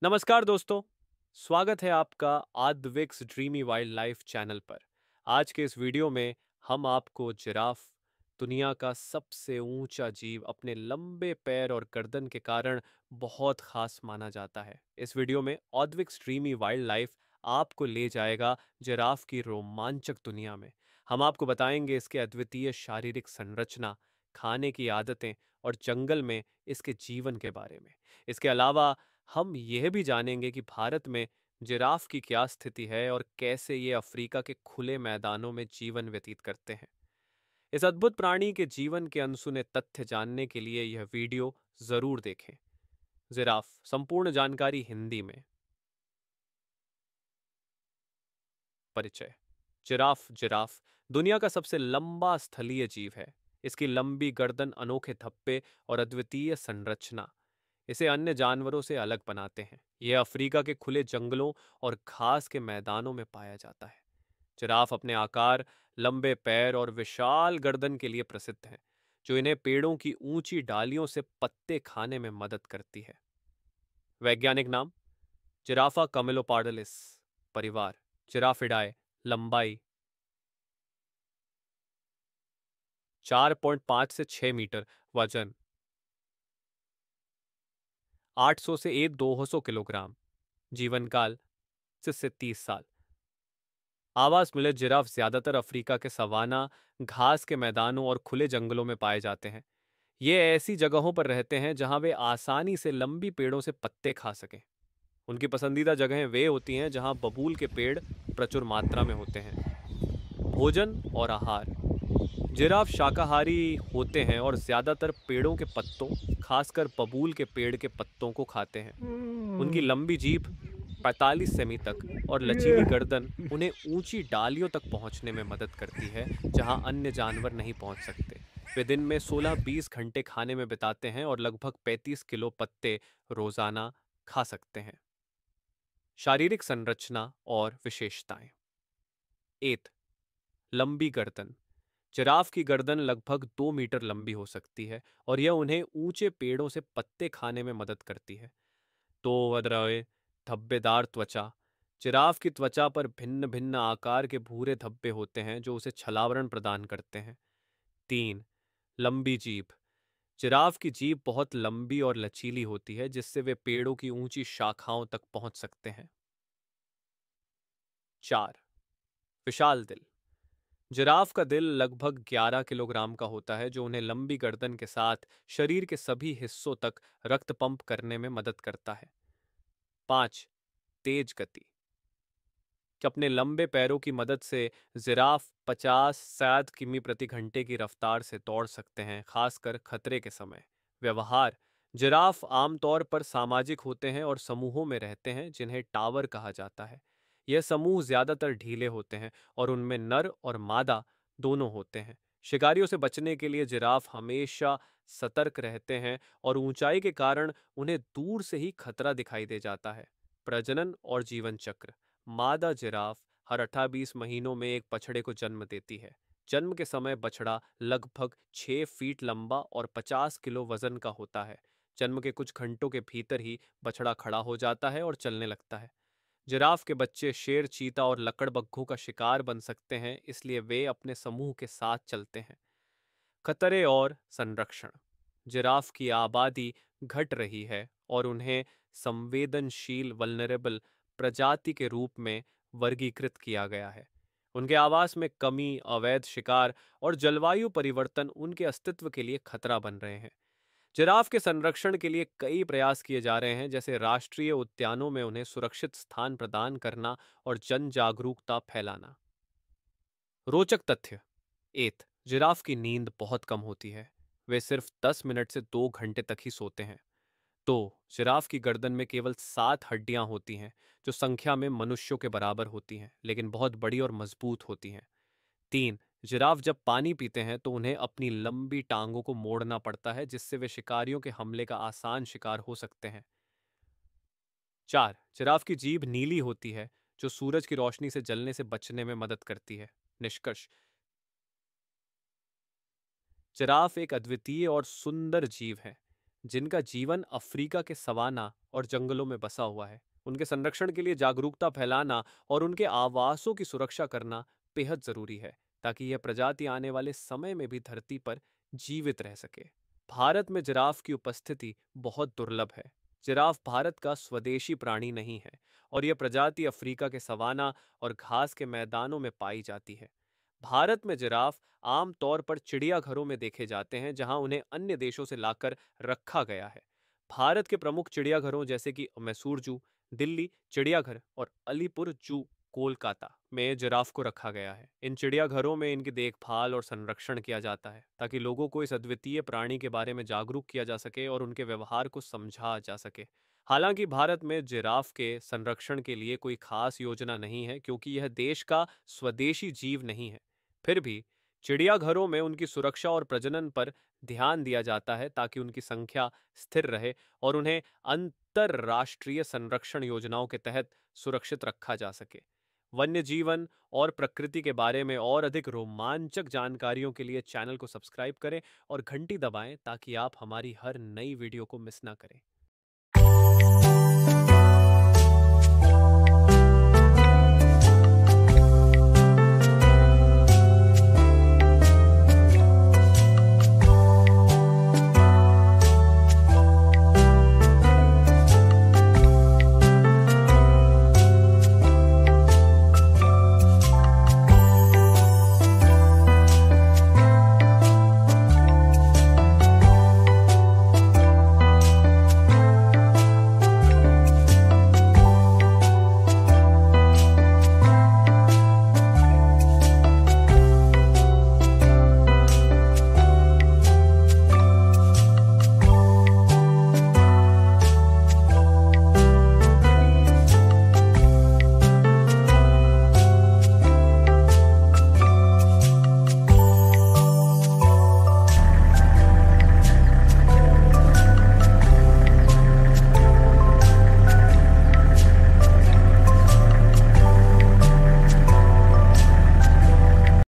नमस्कार दोस्तों, स्वागत है आपका आद्विक्स ड्रीमी वाइल्ड लाइफ चैनल पर। आज के इस वीडियो में हम आपको जिराफ, दुनिया का सबसे ऊंचा जीव, अपने लंबे पैर और गर्दन के कारण बहुत खास माना जाता है। इस वीडियो में आद्विक्स ड्रीमी वाइल्ड लाइफ आपको ले जाएगा जिराफ की रोमांचक दुनिया में। हम आपको बताएंगे इसके अद्वितीय शारीरिक संरचना, खाने की आदतें और जंगल में इसके जीवन के बारे में। इसके अलावा हम यह भी जानेंगे कि भारत में जिराफ की क्या स्थिति है और कैसे ये अफ्रीका के खुले मैदानों में जीवन व्यतीत करते हैं। इस अद्भुत प्राणी के जीवन के अनसुने तथ्य जानने के लिए यह वीडियो जरूर देखें। जिराफ, संपूर्ण जानकारी हिंदी में। परिचय। जिराफ जिराफ दुनिया का सबसे लंबा स्थलीय जीव है। इसकी लंबी गर्दन, अनोखे धब्बे और अद्वितीय संरचना इसे अन्य जानवरों से अलग बनाते हैं। यह अफ्रीका के खुले जंगलों और घास के मैदानों में पाया जाता है। जिराफ अपने आकार, लंबे पैर और विशाल गर्दन के लिए प्रसिद्ध है, जो इन्हें पेड़ों की ऊंची डालियों से पत्ते खाने में मदद करती है। वैज्ञानिक नाम: जिराफा कमिलोपार्डलिस। परिवार: जिराफिडाए। लंबाई: 4.5 से 6 मीटर। वजन: 800 से 200 किलोग्राम। जीवन काल: 25 से 30 साल। आवास मिले जिराफ ज्यादातर अफ्रीका के सवाना, घास के मैदानों और खुले जंगलों में पाए जाते हैं। ये ऐसी जगहों पर रहते हैं जहां वे आसानी से लंबी पेड़ों से पत्ते खा सकें। उनकी पसंदीदा जगहें वे होती हैं जहां बबूल के पेड़ प्रचुर मात्रा में होते हैं। भोजन और आहार: जिराफ शाकाहारी होते हैं और ज्यादातर पेड़ों के पत्तों, खासकर बबूल के पेड़ के पत्तों को खाते हैं। उनकी लंबी जीभ, 45 सेमी तक, और लचीली गर्दन उन्हें ऊंची डालियों तक पहुंचने में मदद करती है जहां अन्य जानवर नहीं पहुंच सकते। वे दिन में 16-20 घंटे खाने में बिताते हैं और लगभग 35 किलो पत्ते रोजाना खा सकते हैं। शारीरिक संरचना और विशेषताएं। एत लंबी गर्दन: जिराफ की गर्दन लगभग 2 मीटर लंबी हो सकती है और यह उन्हें ऊंचे पेड़ों से पत्ते खाने में मदद करती है। तो अदरवे धब्बेदार त्वचा: जिराफ की त्वचा पर भिन्न भिन्न आकार के भूरे धब्बे होते हैं जो उसे छलावरण प्रदान करते हैं। 3. लंबी जीभ: जिराफ की जीभ बहुत लंबी और लचीली होती है जिससे वे पेड़ों की ऊंची शाखाओं तक पहुंच सकते हैं। 4. विशाल दिल: जिराफ का दिल लगभग 11 किलोग्राम का होता है जो उन्हें लंबी गर्दन के साथ शरीर के सभी हिस्सों तक रक्त पंप करने में मदद करता है। 5. तेज गति: अपने लंबे पैरों की मदद से जिराफ 50-60 किमी प्रति घंटे की रफ्तार से दौड़ सकते हैं, खासकर खतरे के समय। व्यवहार: जिराफ आमतौर पर सामाजिक होते हैं और समूहों में रहते हैं जिन्हें टावर कहा जाता है। यह समूह ज्यादातर ढीले होते हैं और उनमें नर और मादा दोनों होते हैं। शिकारियों से बचने के लिए जिराफ हमेशा सतर्क रहते हैं और ऊंचाई के कारण उन्हें दूर से ही खतरा दिखाई दे जाता है। प्रजनन और जीवन चक्र: मादा जिराफ हर 28 महीनों में एक बछड़े को जन्म देती है। जन्म के समय बछड़ा लगभग 6 फीट लंबा और 50 किलो वजन का होता है। जन्म के कुछ घंटों के भीतर ही बछड़ा खड़ा हो जाता है और चलने लगता है। जिराफ के बच्चे शेर, चीता और लकड़बग्घों का शिकार बन सकते हैं, इसलिए वे अपने समूह के साथ चलते हैं। खतरे और संरक्षण: जिराफ की आबादी घट रही है और उन्हें संवेदनशील वल्नरेबल प्रजाति के रूप में वर्गीकृत किया गया है। उनके आवास में कमी, अवैध शिकार और जलवायु परिवर्तन उनके अस्तित्व के लिए खतरा बन रहे हैं। जिराफ के संरक्षण के लिए कई प्रयास किए जा रहे हैं, जैसे राष्ट्रीय उद्यानों में उन्हें सुरक्षित स्थान प्रदान करना और जन जागरूकता फैलाना। रोचक तथ्य। एत जिराफ की नींद बहुत कम होती है। वे सिर्फ 10 मिनट से 2 घंटे तक ही सोते हैं। तो जिराफ की गर्दन में केवल 7 हड्डियां होती हैं, जो संख्या में मनुष्यों के बराबर होती हैं, लेकिन बहुत बड़ी और मजबूत होती हैं। 3. जिराफ जब पानी पीते हैं तो उन्हें अपनी लंबी टांगों को मोड़ना पड़ता है, जिससे वे शिकारियों के हमले का आसान शिकार हो सकते हैं। 4. जिराफ की जीभ नीली होती है, जो सूरज की रोशनी से जलने से बचने में मदद करती है। निष्कर्ष: जिराफ एक अद्वितीय और सुंदर जीव है जिनका जीवन अफ्रीका के सवाना और जंगलों में बसा हुआ है। उनके संरक्षण के लिए जागरूकता फैलाना और उनके आवासों की सुरक्षा करना बेहद जरूरी है, ताकि यह प्रजाति आने वाले समय में भी धरती पर जीवित रह सके। भारत में जिराफ की उपस्थिति बहुत दुर्लभ है। जिराफ भारत का स्वदेशी प्राणी नहीं है और यह प्रजाति अफ्रीका के सवाना और घास के मैदानों में पाई जाती है। भारत में जिराफ आम तौर पर चिड़ियाघरों में देखे जाते हैं, जहां उन्हें अन्य देशों से लाकर रखा गया है। भारत के प्रमुख चिड़ियाघरों जैसे कि मैसूर जू, दिल्ली चिड़ियाघर और अलीपुर जू, कोलकाता में जिराफ को रखा गया है। इन चिड़ियाघरों में इनकी देखभाल और संरक्षण किया जाता है, ताकि लोगों को इस अद्वितीय प्राणी के बारे में जागरूक किया जा सके और उनके व्यवहार को समझा जा सके। हालांकि भारत में जिराफ के संरक्षण के लिए कोई खास योजना नहीं है, क्योंकि यह देश का स्वदेशी जीव नहीं है। फिर भी चिड़ियाघरों में उनकी सुरक्षा और प्रजनन पर ध्यान दिया जाता है, ताकि उनकी संख्या स्थिर रहे और उन्हें अंतरराष्ट्रीय संरक्षण योजनाओं के तहत सुरक्षित रखा जा सके। वन्य जीवन और प्रकृति के बारे में और अधिक रोमांचक जानकारियों के लिए चैनल को सब्सक्राइब करें और घंटी दबाएं, ताकि आप हमारी हर नई वीडियो को मिस ना करें।